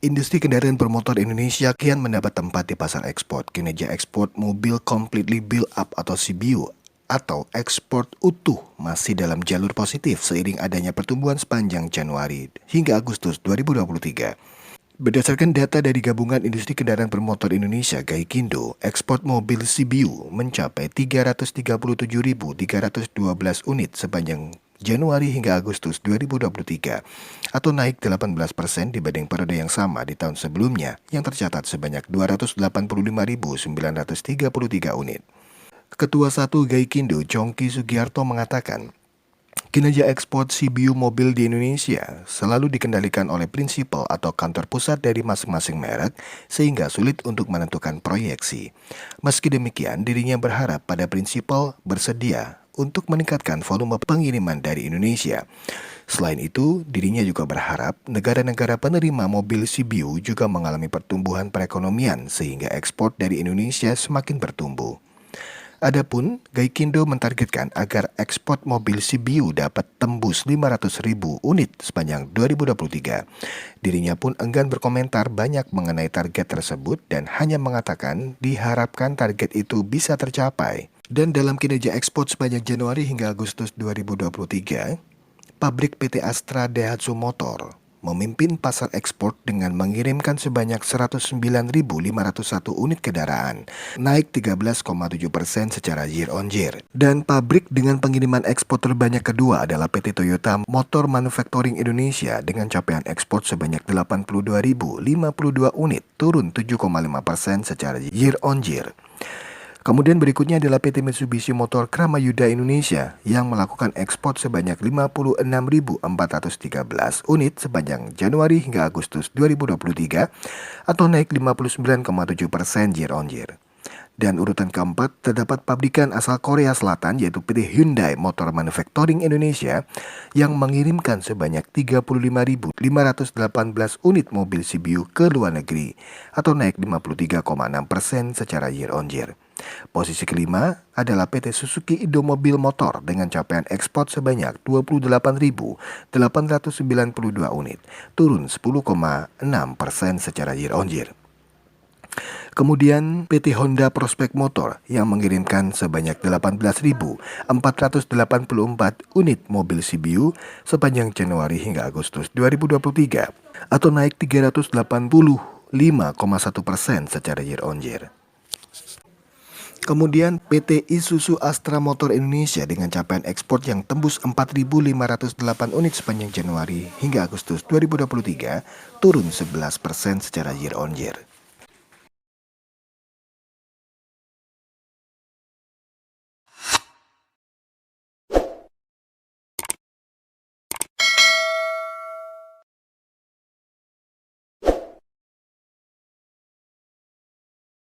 Industri kendaraan bermotor Indonesia kian mendapat tempat di pasar ekspor. Kinerja ekspor mobil completely built up atau CBU atau ekspor utuh masih dalam jalur positif seiring adanya pertumbuhan sepanjang Januari hingga Agustus 2023. Berdasarkan data dari Gabungan Industri Kendaraan Bermotor Indonesia (GAIKINDO), ekspor mobil CBU mencapai 337.312 unit sepanjang Januari hingga Agustus 2023 atau naik 18% dibanding periode yang sama di tahun sebelumnya yang tercatat sebanyak 285.933 unit. Ketua 1 GAIKINDO, Chongki Sugiarto mengatakan, kinerja ekspor CBU mobil di Indonesia selalu dikendalikan oleh prinsipal atau kantor pusat dari masing-masing merek sehingga sulit untuk menentukan proyeksi. Meski demikian, dirinya berharap pada prinsipal bersedia untuk meningkatkan volume pengiriman dari Indonesia. Selain itu, dirinya juga berharap negara-negara penerima mobil CBU juga mengalami pertumbuhan perekonomian sehingga ekspor dari Indonesia semakin bertumbuh. Adapun, GAIKINDO mentargetkan agar ekspor mobil CBU dapat tembus 500.000 unit sepanjang 2023. Dirinya pun enggan berkomentar banyak mengenai target tersebut dan hanya mengatakan diharapkan target itu bisa tercapai. Dan dalam kinerja ekspor sepanjang Januari hingga Agustus 2023, pabrik PT Astra Daihatsu Motor memimpin pasar ekspor dengan mengirimkan sebanyak 109.501 unit kendaraan, naik 13,7% secara year on year. Dan pabrik dengan pengiriman ekspor terbanyak kedua adalah PT Toyota Motor Manufacturing Indonesia dengan capaian ekspor sebanyak 82.052 unit, turun 7,5% secara year on year. Kemudian berikutnya adalah PT Mitsubishi Motor Kramayuda Indonesia yang melakukan ekspor sebanyak 56.413 unit sepanjang Januari hingga Agustus 2023 atau naik 59,7% year on year. Dan urutan keempat terdapat pabrikan asal Korea Selatan yaitu PT Hyundai Motor Manufacturing Indonesia yang mengirimkan sebanyak 35.518 unit mobil CBU ke luar negeri atau naik 53,6% secara year on year. Posisi kelima adalah PT Suzuki Indomobil Motor dengan capaian ekspor sebanyak 28.892 unit, turun 10,6% secara year on year. Kemudian PT Honda Prospect Motor yang mengirimkan sebanyak 18.484 unit mobil CBU sepanjang Januari hingga Agustus 2023 atau naik 385,1% secara year on year. Kemudian PT Isuzu Astra Motor Indonesia dengan capaian ekspor yang tembus 4.508 unit sepanjang Januari hingga Agustus 2023 turun 11% secara year on year.